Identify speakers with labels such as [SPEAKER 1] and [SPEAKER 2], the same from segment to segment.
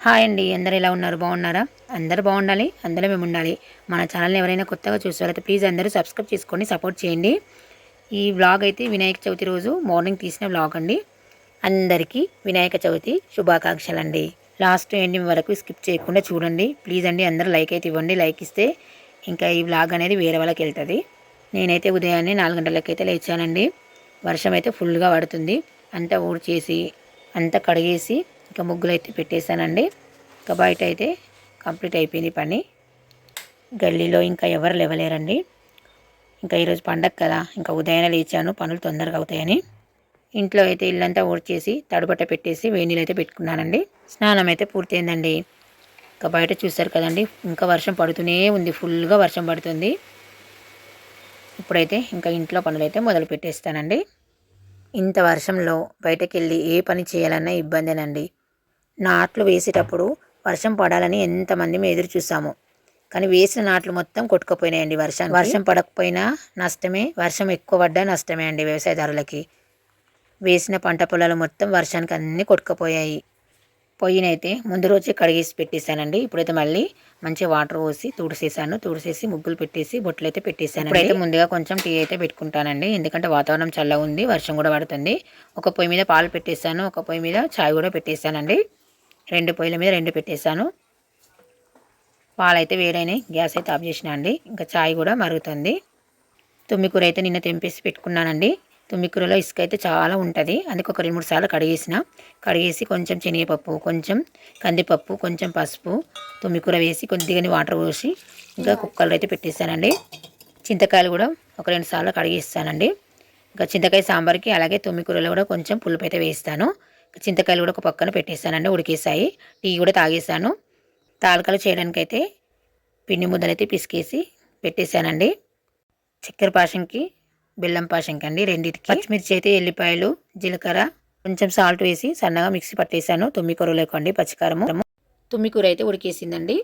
[SPEAKER 1] Hi అండి. అందరూ ఎలా ఉన్నారు? బాగున్నారా? అందరూ బాగుండాలి. అందులో మేము ఉండాలి. మన ఛానల్ని ఎవరైనా కొత్తగా చూసేవారైతే ప్లీజ్ అందరూ సబ్స్క్రైబ్ చేసుకోండి, సపోర్ట్ చేయండి. ఈ వ్లాగ్ అయితే వినాయక చవితి రోజు మార్నింగ్ తీసిన వ్లాగ్ అండి. అందరికీ వినాయక చవితి శుభాకాంక్షలు అండి. లాస్ట్ ఎండింగ్ వరకు స్కిప్ చేయకుండా చూడండి ప్లీజ్ అండి. అందరూ లైక్ అయితే ఇవ్వండి. లైక్ ఇస్తే ఇంకా ఈ వ్లాగ్ అనేది వేరే వాళ్ళకి వెళ్తుంది. నేనైతే ఉదయాన్నే 4 గంటలకైతే లేచానండి. వర్షం అయితే ఫుల్గా పడుతుంది. అంతా ఊడ్చేసి అంతా కడిగేసి ఇంకా ముగ్గులు అయితే పెట్టేశానండి. ఇంకా బయట అయితే కంప్లీట్ అయిపోయింది పని. గల్లీలో ఇంకా ఎవరు లేవలేరండి. ఇంకా ఈరోజు పండగ కదా, ఇంకా ఉదయాన్నే లేచాను పనులు తొందరగా అవుతాయని. ఇంట్లో అయితే ఇల్లంతా ఊడ్చేసి తడిబట్ట పెట్టేసి వేడి నీళ్ళు అయితే పెట్టుకున్నానండి. స్నానం అయితే పూర్తయిందండి. ఇంకా బయట చూస్తారు కదండి, ఇంకా వర్షం పడుతూనే ఉంది. ఫుల్గా వర్షం పడుతుంది. ఇప్పుడైతే ఇంకా ఇంట్లో పనులు అయితే మొదలు పెట్టేస్తానండి. ఇంత వర్షంలో బయటకు వెళ్ళి ఏ పని చేయాలన్నా ఇబ్బందేనండి. నాట్లు వేసేటప్పుడు వర్షం పడాలని ఎంతమంది మేము ఎదురు చూసాము. కానీ వేసిన నాట్లు మొత్తం కొట్టుకుపోయినాయండి వర్షం. వర్షం పడకపోయినా నష్టమే, వర్షం ఎక్కువ పడ్డా నష్టమే అండి వ్యవసాయదారులకి. వేసిన పంట పొలాలు మొత్తం వర్షానికి అన్నీ కొట్టుకుపోయాయి. పొయ్యినైతే ముందు రోజే కడిగేసి పెట్టేశానండి. ఇప్పుడైతే మళ్ళీ మంచిగా వాటర్ పోసి తుడిసేసి ముగ్గులు పెట్టేసి బొట్లు అయితే పెట్టేశాను. ఇప్పుడైతే ముందుగా కొంచెం టీ అయితే పెట్టుకుంటానండి. ఎందుకంటే వాతావరణం చల్లగా ఉంది, వర్షం కూడా పడుతుంది. ఒక పొయ్యి మీద పాలు పెట్టేశాను, ఒక పొయ్యి మీద చాయ్ కూడా పెట్టేశానండి. 2 పొయ్యిల మీద 2 పెట్టేశాను. పాలైతే వేడైనాయి, గ్యాస్ అయితే ఆఫ్ చేసిన అండి. ఇంకా చాయ్ కూడా మరుగుతుంది. తుమ్మికూర అయితే నిన్న తెంపేసి పెట్టుకున్నానండి. తుమ్మికూరలో ఇసుక అయితే చాలా ఉంటుంది. అందుకే ఒక 2-3 సార్లు కడిగేసి కొంచెం శనగపప్పు, కొంచెం కందిపప్పు, కొంచెం పసుపు, తుమ్మికూర వేసి కొద్దిగానే వాటర్ పోసి ఇంకా కుక్కర్లో అయితే పెట్టేశానండి. చింతకాయలు కూడా ఒక 2 సార్లు కడిగేస్తానండి. ఇంకా చింతకాయ సాంబార్కి అలాగే తుమ్మికూరలో కూడా కొంచెం పులుపు అయితే వేస్తాను. చింతకాయలు కూడా ఒక పక్కన పెట్టేస్తానండి, ఉడికేసాయి. టీ కూడా తాగేసాను. తాలకలు చేయడానికైతే పిండి ముద్దలైతే పిసికేసి పెట్టేశానండి. చక్కెర పాషంకి బెల్లం పాషంకి అండి రెండింటికి. పచ్చిమిర్చి అయితే ఎల్లిపాయలు, జీలకర్ర, కొంచెం సాల్ట్ వేసి సన్నగా మిక్సీ పట్టేశాను. తుమ్మికూర లేకండి పచ్చికారము. తుమ్మికూర అయితే ఉడికేసిందండి.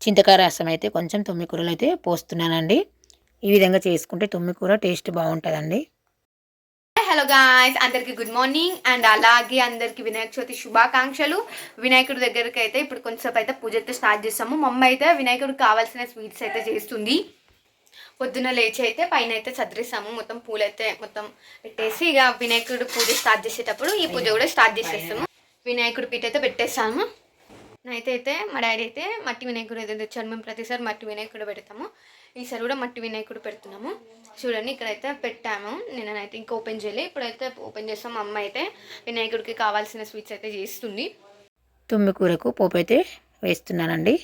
[SPEAKER 1] చింతకాయ రసం అయితే కొంచెం తుమ్మికూరలో అయితే పోస్తున్నానండి. ఈ విధంగా చేసుకుంటే తుమ్మికూర టేస్ట్ బాగుంటుందండి.
[SPEAKER 2] హలో గాయ్స్, అందరికి గుడ్ మార్నింగ్ అండ్ అలాగే అందరికి వినాయక చవితి శుభాకాంక్షలు. వినాయకుడి దగ్గరికి అయితే ఇప్పుడు కొంచెంసేపు అయితే పూజ అయితే స్టార్ట్ చేస్తాము. మమ్మ అయితే వినాయకుడికి కావాల్సిన స్వీట్స్ అయితే చేస్తుంది. పొద్దున లేచి అయితే పైన అయితే చదిరిస్తాము. మొత్తం పూలు అయితే మొత్తం పెట్టేసి ఇక వినాయకుడు పూజ స్టార్ట్ చేసేటప్పుడు ఈ పూజ కూడా స్టార్ట్ చేసేస్తాము. వినాయకుడి పీట అయితే పెట్టేస్తాము. నైట్ అయితే మా డాడీ అయితే మట్టి వినాయకుడు అయితే తెచ్చారు. మేము ప్రతిసారి మట్టి వినాయకుడు పెడతాము. ఈసారి కూడా మట్టి వినాయకుడు పెడుతున్నాము. చూడండి ఇక్కడైతే పెట్టాము. నేనైతే ఇంకా ఓపెన్ చేయలేదు. ఇప్పుడైతే ఓపెన్ చేస్తాం. మా అమ్మ అయితే వినాయకుడికి కావాల్సిన స్వీట్స్ అయితే చేస్తుంది.
[SPEAKER 1] తుమ్మికూరకు పోపు అయితే వేస్తున్నానండి.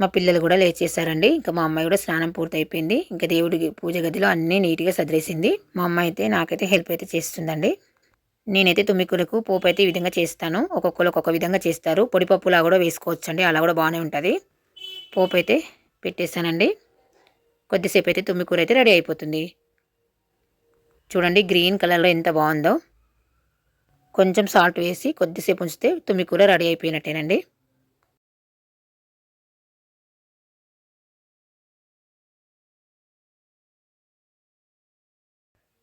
[SPEAKER 1] మా పిల్లలు కూడా లేచేసారండి. ఇంకా మా అమ్మాయి కూడా స్నానం పూర్తయిపోయింది. ఇంకా దేవుడికి పూజ గదిలో అన్నీ నీట్గా సదిరేసింది. మా అమ్మాయి అయితే నాకైతే హెల్ప్ అయితే చేస్తుందండి. నేనైతే తుమ్మికూరకు పోపు అయితే ఈ విధంగా చేస్తాను. ఒక్కొక్కరు ఒక్కొక్క విధంగా చేస్తారు. పొడిపప్పులా కూడా వేసుకోవచ్చండి, అలా కూడా బాగానే ఉంటుంది. పోపు అయితే పెట్టేస్తానండి. కొద్దిసేపు అయితే తుమ్మికూర అయితే రెడీ అయిపోతుంది. చూడండి గ్రీన్ కలర్లో ఎంత బాగుందో. కొంచెం సాల్ట్ వేసి కొద్దిసేపు ఉంచితే తుమ్మికూర రెడీ అయిపోయినట్టేనండి.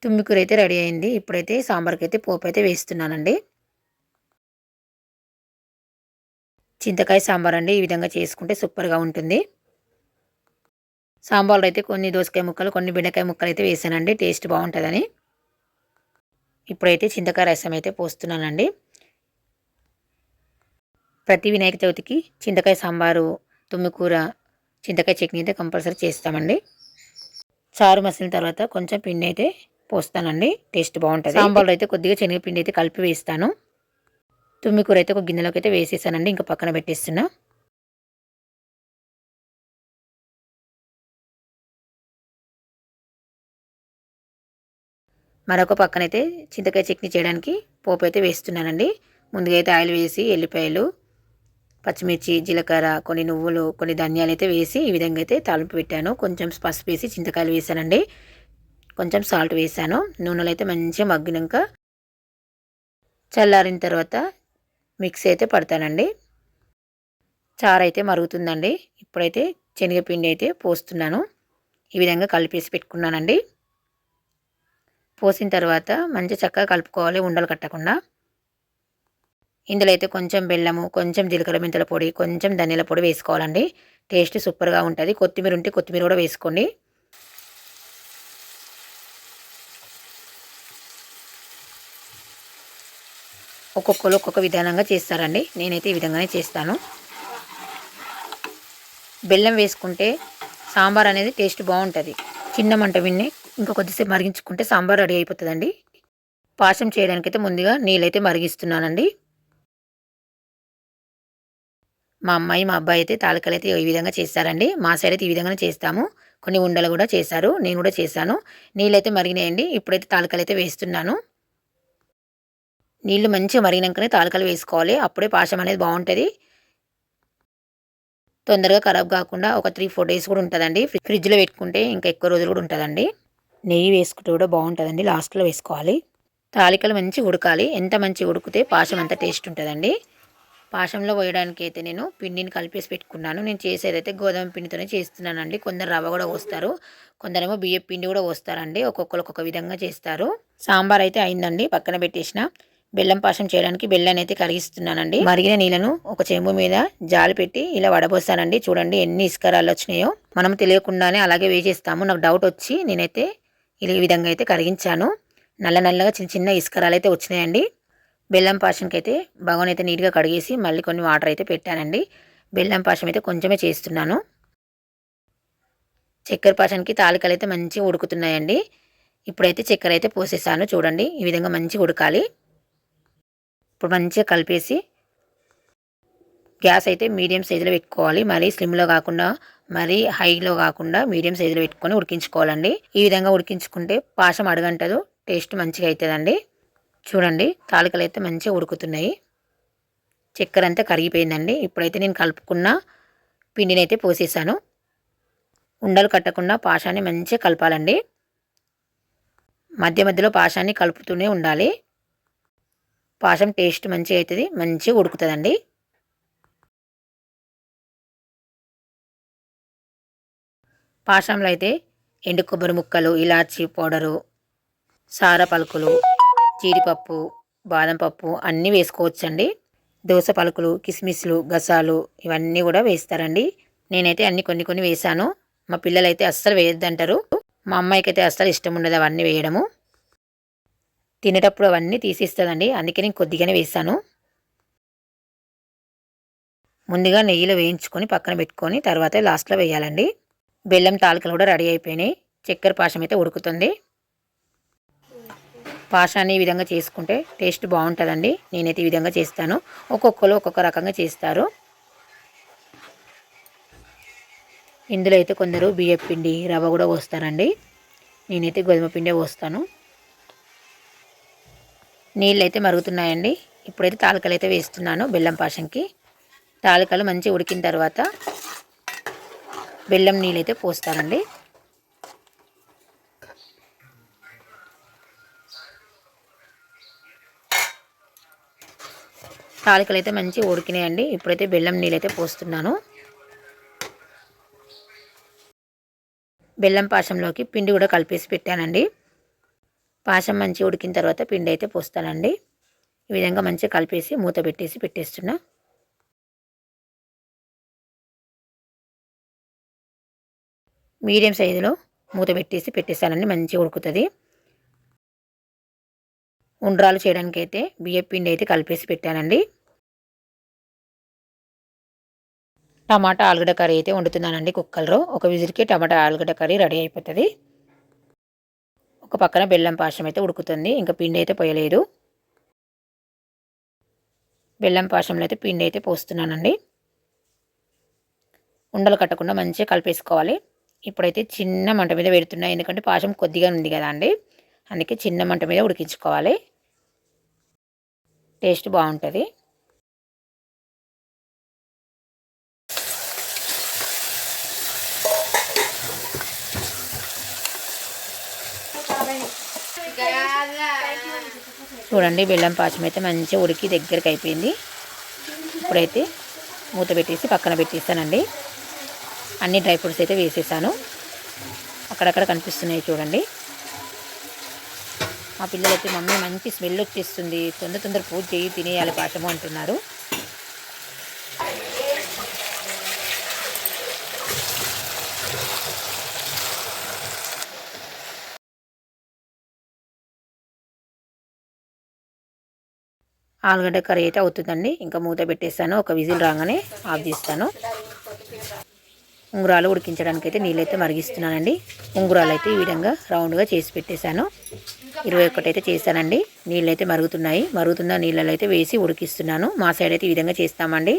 [SPEAKER 1] తుమ్మికూర అయితే రెడీ అయింది. ఇప్పుడైతే సాంబార్కి అయితే పోపు అయితే వేస్తున్నానండి. చింతకాయ సాంబార్ అండి. ఈ విధంగా చేసుకుంటే సూపర్గా ఉంటుంది. సాంబార్లో అయితే కొన్ని దోసకాయ ముక్కలు, కొన్ని బెండకాయ ముక్కలు అయితే వేసానండి, టేస్ట్ బాగుంటుందని. ఇప్పుడైతే చింతకాయ రసం అయితే పోస్తున్నానండి. ప్రతి వినాయక చవితికి చింతకాయ సాంబారు, తుమ్మికూర, చింతకాయ చట్నీ అయితే కంపల్సరీ చేస్తామండి. చారు మసిలిన తర్వాత కొంచెం పిండి అయితే పోస్తానండి, టేస్ట్ బాగుంటుంది. సాంబార్లో అయితే కొద్దిగా శనగపిండి అయితే కలిపి వేస్తాను. తుమ్మికూర అయితే ఒక గిన్నెలోకి అయితే వేసేసానండి. ఇంకా పక్కన పెట్టేస్తున్నా. మరొక పక్కనైతే చింతకాయ చట్నీ చేయడానికి పోపు అయితే వేస్తున్నానండి. ముందుగా అయితే ఆయిల్ వేసి ఎల్లిపాయలు, పచ్చిమిర్చి, జీలకర్ర, కొన్ని నువ్వులు, కొన్ని ధనియాలు అయితే వేసి ఈ విధంగా అయితే తాలింపు పెట్టాను. కొంచెం పసుపు వేసి చింతకాయలు వేసానండి. కొంచెం సాల్ట్ వేసాను. నూనెలో అయితే మంచిగా మగ్గినాక చల్లారిన తర్వాత మిక్సీ అయితే పడతానండి. చారు అయితే మరుగుతుందండి. ఇప్పుడైతే శనగపిండి అయితే పోస్తున్నాను. ఈ విధంగా కలిపేసి పెట్టుకున్నానండి. పోసిన తర్వాత మంచి చక్కగా కలుపుకోవాలి, ఉండలు కట్టకుండా. ఇందులో అయితే కొంచెం బెల్లము, కొంచెం జీలకర్ర మెంతుల పొడి, కొంచెం ధనియాల పొడి వేసుకోవాలండి. టేస్ట్ సూపర్గా ఉంటుంది. కొత్తిమీర ఉంటే కొత్తిమీర కూడా వేసుకోండి. ఒక్కొక్కరు ఒక్కొక్క విధానంగా చేస్తారండి. నేనైతే ఈ విధంగానే చేస్తాను. బెల్లం వేసుకుంటే సాంబార్ అనేది టేస్ట్ బాగుంటుంది. చిన్న మంట విన్ని ఇంకా కొద్దిసేపు మరిగించుకుంటే సాంబార్ రెడీ అయిపోతుందండి. పాశం చేయడానికైతే ముందుగా నీళ్ళైతే మరిగిస్తున్నానండి. మా అమ్మాయి మా అబ్బాయి అయితే తాలికలు అయితే ఈ విధంగా చేస్తారండి. మా సైడ్ అయితే ఈ విధంగానే చేస్తాము. కొన్ని ఉండలు కూడా చేశారు, నేను కూడా చేశాను. నీళ్ళైతే మరిగినాయండి. ఇప్పుడైతే తాలికలు అయితే వేస్తున్నాను. నీళ్లు మంచిగా మరిగినాకనే తాలికలు వేసుకోవాలి. అప్పుడే పాశం అనేది బాగుంటుంది. తొందరగా ఖరాబ్ కాకుండా ఒక 3-4 డేస్ కూడా ఉంటుందండి. ఫ్రిడ్జ్లో పెట్టుకుంటే ఇంకా ఎక్కువ రోజులు కూడా ఉంటుందండి. నెయ్యి వేసుకుంటే కూడా బాగుంటుందండి. లాస్ట్లో వేసుకోవాలి. తాలికలు మంచిగా ఉడకాలి. ఎంత మంచిగా ఉడికితే పాశం అంత టేస్ట్ ఉంటుందండి. పాశంలో పోయడానికి అయితే నేను పిండిని కలిపేసి పెట్టుకున్నాను. నేను చేసేదైతే గోధుమ పిండితోనే చేస్తున్నానండి. కొందరు రవ్వ కూడా పోస్తారు, కొందరేమో బియ్యం పిండి కూడా పోస్తారండి. ఒక్కొక్కరు ఒక్కొక్క విధంగా చేస్తారు. సాంబార్ అయితే అయిందండి, పక్కన పెట్టేసిన. బెల్లం పాశం చేయడానికి బెల్లాన్ని అయితే కరిగిస్తున్నానండి. మరిగిన నీళ్ళను ఒక చెంబు మీద జాలి పెట్టి ఇలా వడబోస్తానండి. చూడండి ఎన్ని ఇసుకరాళ్ళు వచ్చినాయో. మనం తెలియకుండానే అలాగే వేసేస్తాము. నాకు డౌట్ వచ్చి నేనైతే ఈ విధంగా అయితే కరిగించాను. నల్ల నల్లగా చిన్న చిన్న ఇసుకరాలు అయితే వచ్చినాయండి. బెల్లం పాశంకి అయితే బాగానైతే నీట్గా కడిగేసి మళ్ళీ కొన్ని వాటర్ అయితే పెట్టానండి. బెల్లం పాశం అయితే కొంచెమే చేస్తున్నాను. చక్కెర పాశానికి తాలికలు అయితే మంచిగా ఉడుకుతున్నాయండి. ఇప్పుడైతే చక్కెర అయితే పోసేసాను. చూడండి ఈ విధంగా మంచిగా ఉడకాలి. ఇప్పుడు మంచిగా కలిపేసి గ్యాస్ అయితే మీడియం సైజులో పెట్టుకోవాలి. మరీ స్లిమ్లో కాకుండా మరీ హైలో కాకుండా మీడియం సైజులో పెట్టుకొని ఉడికించుకోవాలండి. ఈ విధంగా ఉడికించుకుంటే పాశం అడగంటదు, టేస్ట్ మంచిగా అవుతుందండి. చూడండి తాలికలు అయితే మంచిగా ఉడుకుతున్నాయి. చక్కెర అంతా కరిగిపోయిందండి. ఇప్పుడైతే నేను కలుపుకున్న పిండిని అయితే పోసేసాను. ఉండలు కట్టకుండా పాశాన్ని మంచిగా కలపాలండి. మధ్య మధ్యలో పాశాన్ని కలుపుతూనే ఉండాలి. పాశం టేస్ట్ మంచిగా అవుతుంది, మంచిగా ఉడుకుతుందండి. పాశంలో అయితే ఎండు కొబ్బరి ముక్కలు, ఇలాచీ పౌడరు, సార పలుకులు, జీడిపప్పు, బాదం పప్పు అన్నీ వేసుకోవచ్చండి. దోస పలుకులు, కిస్మిస్లు, గసాలు ఇవన్నీ కూడా వేస్తారండి. నేనైతే అన్ని కొన్ని వేసాను. మా పిల్లలైతే అస్సలు వేయొద్దంటారు. మా అమ్మాయికి అయితే అస్సలు ఇష్టం ఉండదు అవన్నీ వేయడము. తినేటప్పుడు అవన్నీ తీసిస్తుందండి. అందుకే నేను కొద్దిగానే వేసాను. ముందుగా నెయ్యిలో వేయించుకొని పక్కన పెట్టుకొని తర్వాత లాస్ట్లో వేయాలండి. బెల్లం తాలికలు కూడా రెడీ అయిపోయినాయి. చక్కెర పాశం అయితే ఉడుకుతుంది. పాశాన్ని ఈ విధంగా చేసుకుంటే టేస్ట్ బాగుంటుందండి. నేనైతే ఈ విధంగా చేస్తాను. ఒక్కొక్కరు ఒక్కొక్క రకంగా చేస్తారు. ఇందులో అయితే కొందరు బియ్యం పిండి, రవ్వ కూడా పోస్తారండి. నేనైతే గోధుమ పిండే పోస్తాను. నీళ్ళు అయితే మరుగుతున్నాయండి. ఇప్పుడైతే తాలికలు అయితే వేస్తున్నాను బెల్లం పాశంకి. తాలికలు మంచిగా ఉడికిన తర్వాత బెల్లం నీళ్ళు అయితే పోస్తారండి. తాలికలు అయితే మంచిగా ఉడికినాయండి. ఇప్పుడైతే బెల్లం నీళ్ళు అయితే పోస్తున్నాను. బెల్లం పాశంలోకి పిండి కూడా కలిపేసి పెట్టానండి. పాశం మంచిగా ఉడికిన తర్వాత పిండి అయితే పోస్తానండి. ఈ విధంగా మంచిగా కలిపేసి మూత పెట్టేస్తున్నా. మీడియం సైజులో మూత పెట్టేసానండి. మంచిగా ఉడుకుతుంది. ఉండ్రాలు చేయడానికి అయితే బియ్యం పిండి అయితే కలిపేసి పెట్టానండి. టమాటా ఆలుగడ్డ కర్రీ అయితే వండుతున్నానండి కుక్కర్లో. ఒక విజిల్కి టమాటా ఆలుగడ్డ కర్రీ రెడీ అయిపోతుంది. ఒక పక్కన బెల్లం పాశం అయితే ఉడుకుతుంది. ఇంకా పిండి అయితే పోయలేదు. బెల్లం పాశంలో అయితే పిండి అయితే పోస్తున్నానండి. ఉండలు కట్టకుండా మంచిగా కలిపేసుకోవాలి. ఇప్పుడైతే చిన్న మంట మీద పెడుతున్నా, ఎందుకంటే పాశం కొద్దిగా ఉంది కదా అండి. అందుకే చిన్న మంట మీద ఉడికించుకోవాలి. టేస్ట్ బాగుంటుంది. చూడండి బెల్లం పాశం అయితే మంచిగా ఉడికి దగ్గరికి అయిపోయింది. ఇప్పుడైతే మూత పెట్టేసి పక్కన పెట్టేస్తానండి. అన్ని డ్రై ఫ్రూట్స్ అయితే వేసేసాను. అక్కడక్కడ కనిపిస్తున్నాయి చూడండి. మా పిల్లలైతే మమ్మీ మంచి స్మెల్ వచ్చేస్తుంది, తొందర పూజ చేయి, తినేయాలి పాశము అంటున్నారు. ఆలుగడ్డ కర్రీ అయితే అవుతుందండి. ఇంకా మూత పెట్టేస్తాను. ఒక విజిల్ రాగానే ఆఫ్ చేస్తాను. ఉంగురాలు ఉడికించడానికి అయితే నీళ్ళైతే మరిగిస్తున్నానండి. ఉంగురాలు అయితే ఈ విధంగా రౌండ్గా చేసి పెట్టేశాను. 21 అయితే చేశానండి. నీళ్ళు అయితే మరుగుతున్నాయి. మరుగుతున్న నీళ్ళలో అయితే వేసి ఉడికిస్తున్నాను. మా సైడ్ అయితే ఈ విధంగా చేస్తామండి.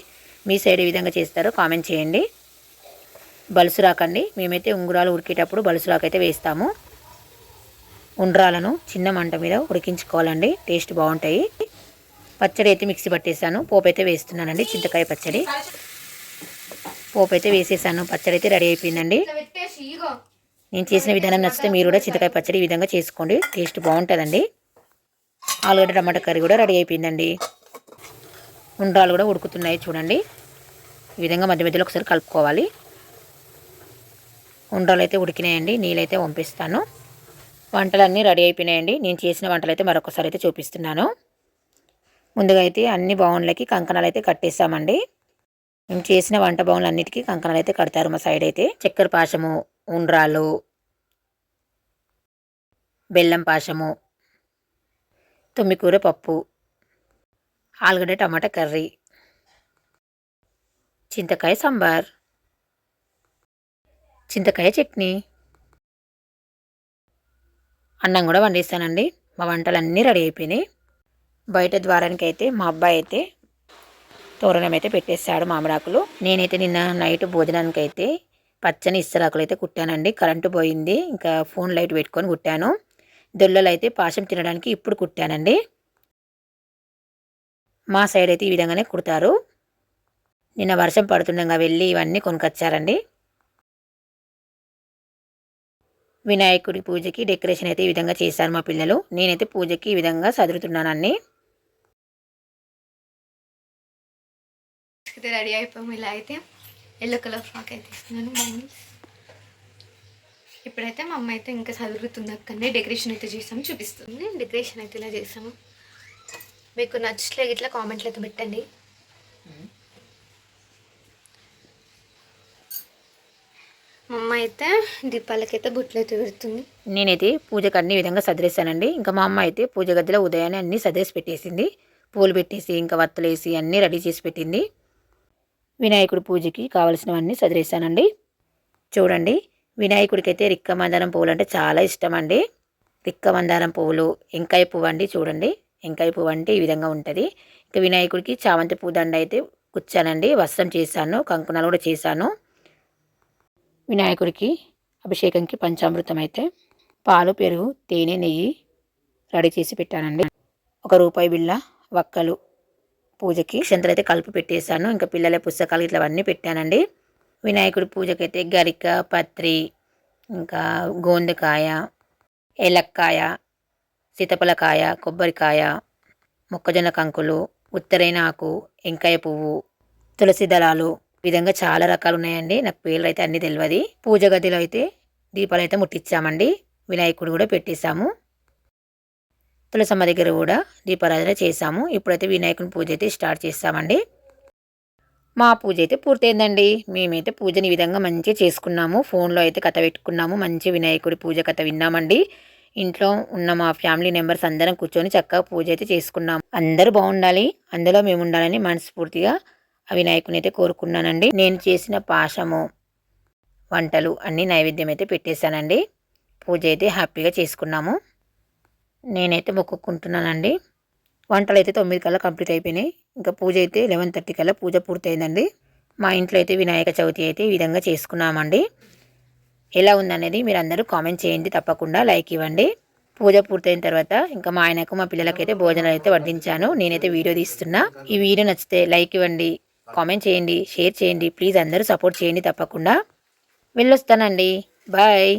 [SPEAKER 1] మీ సైడ్ ఏ విధంగా చేస్తారో కామెంట్ చేయండి. బలుసు రాకండి, మేమైతే ఉంగురాలు ఉడికేటప్పుడు బలుసు రాకైతే వేస్తాము. ఉండ్రాలను చిన్న మంట మీద ఉడికించుకోవాలండి, టేస్ట్ బాగుంటాయి. పచ్చడి అయితే మిక్సీ పట్టేసాను. పోపు అయితే వేస్తున్నానండి. చింతకాయ పచ్చడి పోపు అయితే వేసేసాను. పచ్చడి అయితే రెడీ అయిపోయిందండి. నేను చేసిన విధానం నచ్చితే మీరు కూడా చింతకాయ పచ్చడి ఈ విధంగా చేసుకోండి, టేస్ట్ బాగుంటుందండి. ఆలుగడ్డ టమాటా కర్రీ కూడా రెడీ అయిపోయిందండి. ఉండ్రాలు కూడా ఉడుకుతున్నాయి చూడండి. ఈ విధంగా మధ్య మధ్యలో ఒకసారి కలుపుకోవాలి. ఉండ్రాలు అయితే ఉడికినాయండి. నీళ్ళైతే పంపిస్తాను. వంటలన్నీ రెడీ అయిపోయినాయండి. నేను చేసిన వంటలు అయితే మరొకసారి అయితే చూపిస్తున్నాను. ముందుగా అయితే అన్ని బౌన్లకి కంకణాలు అయితే కట్టేసామండి. మేము చేసిన వంట బౌన్లు అన్నిటికీ కంకణాలు అయితే కడతారు మా సైడ్ అయితే. చక్కెర పాశము, ఉండ్రాలు, బెల్లం పాశము, తుమ్మికూర పప్పు, ఆలుగడ్డ టమాటా కర్రీ, చింతకాయ సాంబార్, చింతకాయ చట్నీ, అన్నం కూడా వండేస్తానండి. మా వంటలన్నీ రెడీ అయిపోయినాయి. బయట ద్వారానికి అయితే మా అబ్బాయి అయితే తోరణం అయితే పెట్టేశాడు మామిడాకులు. నేనైతే నిన్న నైట్ భోజనానికి అయితే పచ్చని ఇస్తరాకులు అయితే కుట్టానండి. కరెంటు పోయింది, ఇంకా ఫోన్ లైట్ పెట్టుకొని కుట్టాను. దొల్లలు అయితే పాశం తినడానికి ఇప్పుడు కుట్టానండి. మా సైడ్ అయితే ఈ విధంగానే కుడతారు. నిన్న వర్షం పడుతుండగా వెళ్ళి ఇవన్నీ కొనుకొచ్చారండి. వినాయకుడి పూజకి డెకరేషన్ అయితే ఈ విధంగా చేశారు మా పిల్లలు. నేనైతే పూజకి ఈ విధంగా సదురుతున్నాను అన్నీ.
[SPEAKER 2] అయితే రెడీ అయిపోయాము. ఇలా అయితే ఎల్లో కలర్ ఫ్రాక్ అయితే ఇస్తున్నాను బ్యాంగిల్స్. ఇప్పుడైతే మా అమ్మ అయితే ఇంకా చదువుతుంది. అక్కడనే డెకరేషన్ అయితే చేసాము, చూపిస్తుంది. డెకరేషన్ అయితే ఇలా చేసాము. మీకు నచ్చలే ఇట్లా కామెంట్లు అయితే పెట్టండి. మా అమ్మ అయితే దీపాలకైతే బుట్లు అయితే పెడుతుంది.
[SPEAKER 1] నేనైతే పూజకు అన్ని విధంగా సదిరేసానండి. ఇంకా మా అమ్మ అయితే పూజ గదిలో ఉదయాన్నే అన్నీ సదిరేసి పెట్టేసింది. పూలు పెట్టేసి ఇంకా వత్తులేసి అన్నీ రెడీ చేసి పెట్టింది. వినాయకుడి పూజకి కావలసినవన్నీ సదిరేసానండి. చూడండి, వినాయకుడికి అయితే రిక్క మందారం పువ్వులు అంటే చాలా ఇష్టం అండి. రిక్క మందారం పువ్వులు, ఎంకాయ పువ్వు అండి. చూడండి, ఎంకాయ పువ్వు అంటే ఈ విధంగా ఉంటుంది. ఇంకా వినాయకుడికి చామంతి పువ్వు దండ అయితే కుచ్చానండి. వస్త్రం చేశాను, కంకణాలు కూడా చేశాను. వినాయకుడికి అభిషేకంకి పంచామృతం అయితే పాలు, పెరుగు, తేనె, నెయ్యి రెడీ చేసి పెట్టానండి. 1 రూపాయి బిళ్ళ, వక్కలు, పూజకి అక్షంతలు అయితే కలిపి పెట్టేశాను. ఇంకా పిల్లల పుస్తకాలు ఇట్లా అన్నీ పెట్టానండి. వినాయకుడి పూజకైతే గరిక, పత్రి, ఇంకా గోందకాయ, ఏలక్కాయ, సీతపలకాయ, కొబ్బరికాయ, మొక్కజొన్న కంకులు, ఉత్తరైన ఆకు, ఎంకాయ పువ్వు, తులసి దళాలు, విధంగా చాలా రకాలు ఉన్నాయండి. నాకు పేర్లు అయితే అన్నీ తెలియదు. పూజ గదిలో అయితే దీపాలు అయితే ముట్టించామండి. వినాయకుడు కూడా పెట్టేశాము. తులసమ్మ దగ్గర కూడా దీపారాధన చేశాము. ఇప్పుడైతే వినాయకుని పూజ అయితే స్టార్ట్ చేస్తామండి. మా పూజ అయితే పూర్తయిందండి. మేమైతే పూజని ఈ విధంగా మంచిగా చేసుకున్నాము. ఫోన్లో అయితే కథ పెట్టుకున్నాము. మంచి వినాయకుడి పూజ కథ విన్నామండి. ఇంట్లో ఉన్న మా ఫ్యామిలీ మెంబర్స్ అందరం కూర్చొని చక్కగా పూజ అయితే చేసుకున్నాము. అందరూ బాగుండాలి, అందులో మేము ఉండాలని మనస్ఫూర్తిగా ఆ వినాయకుని అయితే కోరుకున్నానండి. నేను చేసిన పాశము, వంటలు అన్నీ నైవేద్యం అయితే పెట్టేశానండి. పూజ అయితే హ్యాపీగా చేసుకున్నాము. నేనైతే మొక్కుకుంటున్నానండి. వంటలు అయితే 9 కల్లా కంప్లీట్ అయిపోయినాయి. ఇంకా పూజ అయితే 11:30 కల్లా పూజ పూర్తయిందండి. మా ఇంట్లో అయితే వినాయక చవితి అయితే ఈ విధంగా చేసుకున్నామండి. ఎలా ఉందనేది మీరు అందరూ కామెంట్ చేయండి, తప్పకుండా లైక్ ఇవ్వండి. పూజ పూర్తయిన తర్వాత ఇంకా మా ఆయనకు మా పిల్లలకైతే భోజనాలు అయితే వడ్డించాను. నేనైతే వీడియో తీస్తున్నా. ఈ వీడియో నచ్చితే లైక్ ఇవ్వండి, కామెంట్ చేయండి, షేర్ చేయండి. ప్లీజ్ అందరూ సపోర్ట్ చేయండి తప్పకుండా. వెళ్ళొస్తానండి. బాయ్.